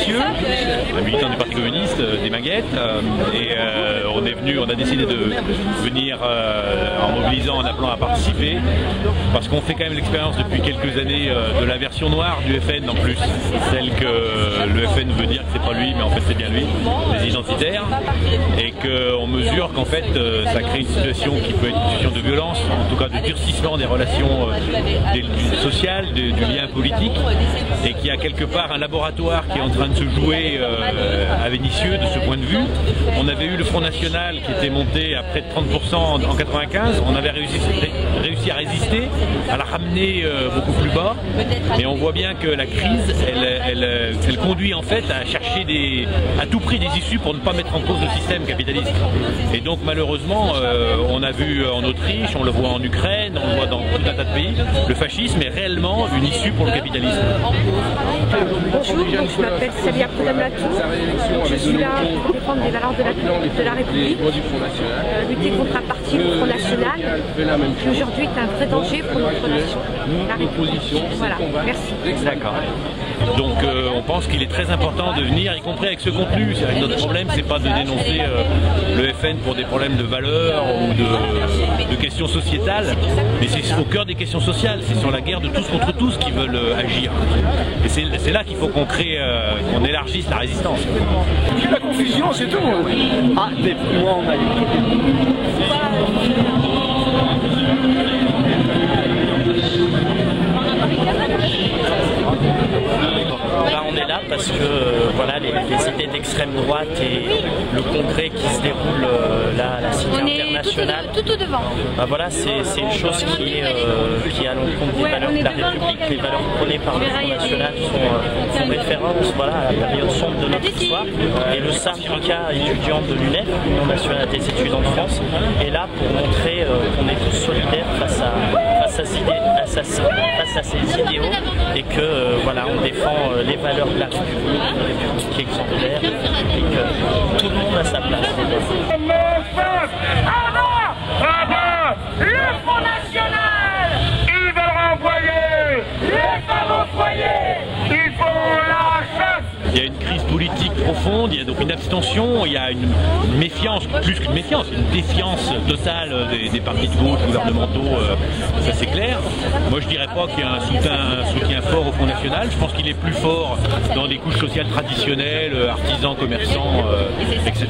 Messieurs, un militant du Parti communiste, des Maguettes, et on a décidé de venir en mobilisant, en appelant à participer, parce qu'on fait quand même l'expérience depuis quelques années de la version noire du FN en plus, celle que le FN veut dire que c'est pas lui, mais en fait c'est bien lui, les identitaires, et qu'on mesure qu'en fait ça crée une situation qui peut être une situation de violence, en tout cas de durcissement des relations sociales, du lien politique, et qu'il y a quelque part un laboratoire qui est en train de se jouer à Vénissieux de ce point de vue. On avait eu le Front National qui était monté à près de 30% en 95, on avait réussi à résister, à la ramener beaucoup plus bas, mais on voit bien que la crise, elle conduit en fait à chercher à tout prix des issues pour ne pas mettre en cause le système capitaliste. Et donc malheureusement, on a vu en Autriche, on le voit en Ukraine, on le voit dans tout un tas de pays, le fascisme est réellement une issue pour le capitalisme. Bonjour, je m'appelle Célia Koudamlatou, je suis là pour défendre les valeurs de la République, lutter contre un parti, le Front National, qui aujourd'hui est un vrai danger pour notre nation, la République. Voilà, merci. D'accord. Donc on pense qu'il est très important de venir, y compris avec ce contenu. Notre problème, c'est pas de dénoncer le FN pour des problèmes de valeurs ou de questions sociétales, mais c'est au cœur des questions sociales, c'est sur la guerre de tous contre tous qui veulent agir. Et c'est là qu'il faut qu'on crée, qu'on élargisse la résistance. C'est la confusion, c'est tout. Ah, mais moi on a Là on est là parce que voilà, les idées d'extrême droite et le congrès qui se déroule là à la Cité internationale, tout devant. Bah voilà, c'est une chose qui est à l'encontre des valeurs de la République. Les valeurs prônées par le Front National font référence voilà, à la période sombre de notre histoire. Et le syndicat étudiant de l'UNEF, l'Union nationale des étudiants de France, est là pour montrer qu'on est tous solidaires face à ces idéaux et que voilà, on défend les valeurs de la République, une République exemplaire et que tout le monde a sa place. Le Front National, ils veulent renvoyer les femmes au foyer, ils font la chasse. Il y a une crise politique profonde, il y a donc une abstention, il y a une méfiance, plus qu'une méfiance, une défiance totale des partis de gauche gouvernementaux, ça c'est clair. Moi je dirais pas qu'il y a un soutien fort au Front National, je pense qu'il est plus fort dans des couches sociales traditionnelles, artisans, commerçants, etc.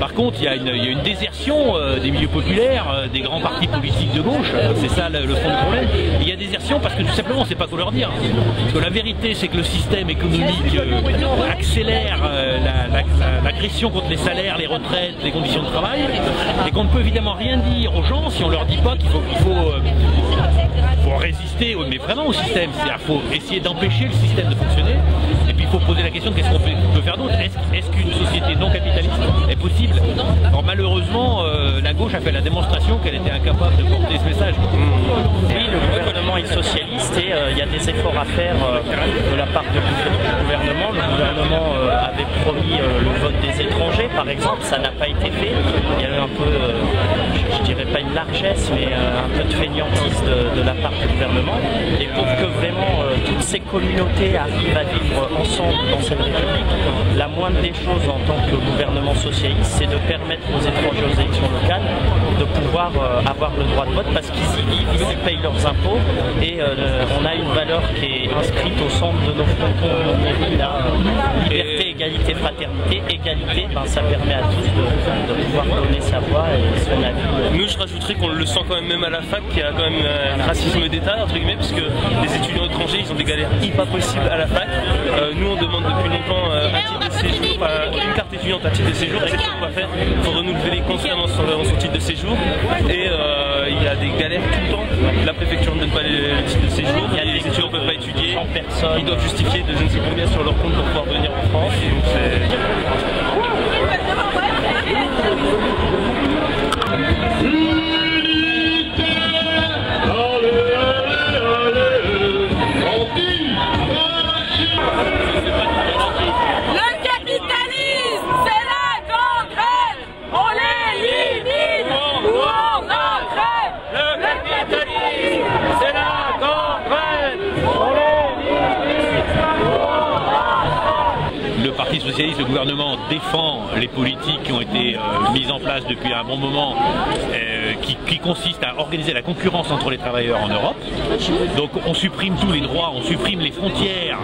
Par contre il y a une désertion des milieux populaires, des grands partis politiques de gauche, c'est ça le fond du problème. Il y a désertion parce que tout simplement on ne sait pas quoi leur dire. Parce que la vérité c'est que le système économique accélère l'agression contre les salaires, les retraites, les conditions de travail, et qu'on ne peut évidemment rien dire aux gens si on leur dit pas qu'il faut résister, mais vraiment au système. C'est-à-dire qu'il faut essayer d'empêcher le système de fonctionner, et puis il faut poser la question qu'est-ce qu'on peut faire d'autre. Est-ce qu'une société non capitaliste est possible? Alors malheureusement, la gauche a fait la démonstration qu'elle était incapable de porter ce message. Oui, le gouvernement est socialiste et il y a des efforts à faire de la part du gouvernement. Le gouvernement avait promis le vote des étrangers, par exemple, ça n'a pas été fait. Il y a eu un peu, je dirais pas une largesse, mais un peu de fainéantise de la part du gouvernement. Et pour que vraiment toutes ces communautés arrivent à vivre ensemble dans cette République, la moindre des choses en tant que gouvernement socialiste, c'est de permettre aux étrangers aux élections locales de pouvoir avoir le droit de vote parce qu'ils y vivent, ils payent leurs impôts et on a une valeur qui est inscrite au centre de nos frontons, de nos mairies, liberté, égalité, fraternité, égalité, ben, ça permet à tous de pouvoir donner sa voix et son avis. Nous, je rajouterais qu'on le sent quand même à la fac, qu'il y a quand même un racisme d'État, entre guillemets, parce que les étudiants étrangers, ils ont des galères pas possibles à la fac. Nous, on demande depuis longtemps un titre de séjour, une carte étudiante à titre de séjour, et c'est ce qu'on va faire. Il faut renouveler constamment son titre de séjour, et il y a des galères tout le temps. La préfecture ne donne pas le titre de séjour, les étudiants ne peuvent pas étudier, ils doivent justifier de je ne sais combien sur leur compte pour pouvoir venir en France. Donc socialiste, le gouvernement défend les politiques qui ont été mises en place depuis un bon moment, qui consistent à organiser la concurrence entre les travailleurs en Europe. Donc on supprime tous les droits, on supprime les frontières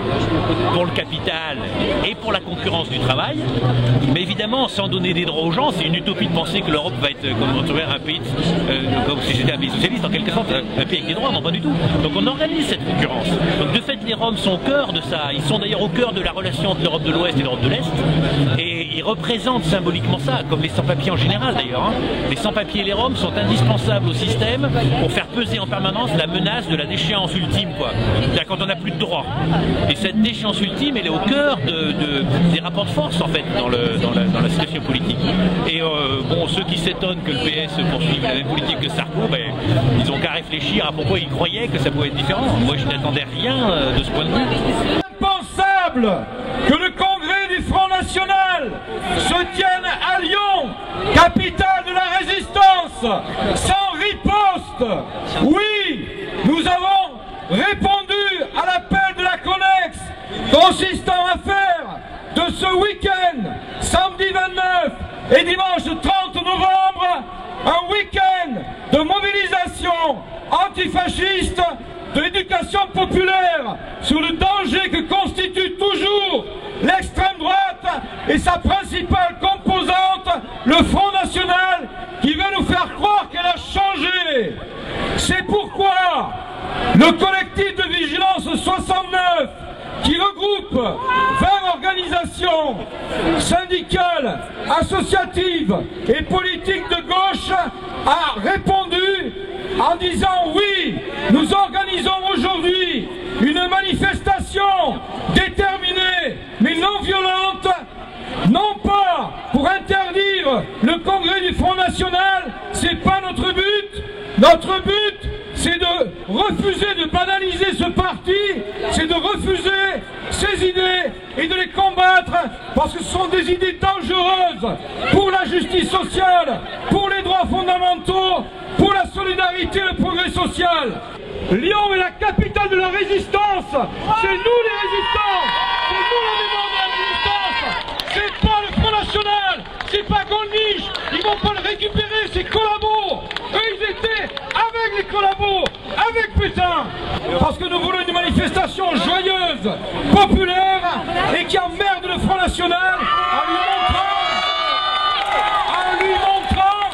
pour le capital et pour la concurrence du travail. Mais évidemment, sans donner des droits aux gens, c'est une utopie de penser que l'Europe va être comme un pays, comme si c'était un pays socialiste en quelque sorte, un pays avec des droits, non pas du tout. Donc on organise cette concurrence. Donc de fait, les Roms sont au cœur de ça. Ils sont d'ailleurs au cœur de la relation entre l'Europe de l'Ouest et l'Europe de l'Est. Et ils représentent symboliquement ça, comme les sans-papiers en général d'ailleurs. Hein. Les sans-papiers et les Roms sont indispensables au système pour faire peser en permanence la menace de la déchéance ultime, quoi. C'est-à-dire quand on n'a plus de droits. Et cette déchéance ultime, elle est au cœur des rapports de force en fait dans la situation politique. Et bon, ceux qui s'étonnent que le PS poursuive la même politique que Sarko, ben, ils ont qu'à réfléchir à pourquoi ils croyaient que ça pouvait être différent. Moi, je n'attendais rien de ce point de vue. Impensable que le congrès du Front National se tienne à Lyon, capitale de la résistance, sans riposte. Oui, nous avons répondu à l'appel de la Connex, consistant à faire de ce week-end, samedi 29 et dimanche 30 novembre, un week-end de mobilisation antifasciste, de l'éducation populaire sur le danger que constitue toujours l'extrême droite et sa principale composante, le Front National, qui veut nous faire croire qu'elle a changé. C'est pourquoi le collectif de vigilance 69, qui regroupe 20 organisations syndicales, associatives et politiques de gauche, a répondu en disant oui, nous organisons aujourd'hui une manifestation déterminée mais non violente, non pas pour interdire le congrès du Front National, c'est pas notre but. Notre but, c'est de refuser de banaliser ce parti, c'est de refuser ces idées et de les combattre parce que ce sont des idées dangereuses pour la justice sociale, pour les droits fondamentaux, pour la solidarité et le progrès social. Lyon est la capitale de la résistance, c'est nous les résistants, c'est nous la mémoire de la résistance, c'est pas le Front National, c'est pas Gollnisch, ils vont pas le récupérer, c'est collabos. Eux ils étaient avec les collabos, avec Pétain, parce que nous voulons une manifestation joyeuse, populaire et qui emmerde le Front National en lui montrant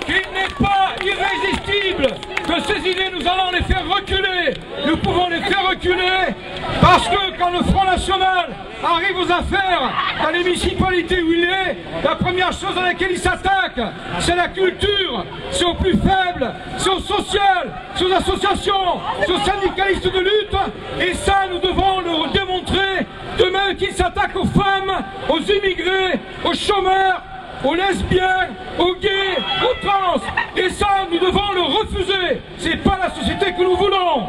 qu'il n'est pas irrésistible, que ces idées nous allons les faire reculer, nous pouvons les faire reculer parce que quand le Front National arrive aux affaires dans les municipalités où il est, la première chose à laquelle il s'attaque, c'est la culture, c'est aux plus faibles, c'est au social, c'est aux associations, c'est aux syndicalistes de lutte, et ça nous devons le démontrer, de même qu'il s'attaque aux femmes, aux immigrés, aux chômeurs, aux lesbiens, aux gays, aux trans, et ça nous devons le refuser, c'est pas la société que nous voulons.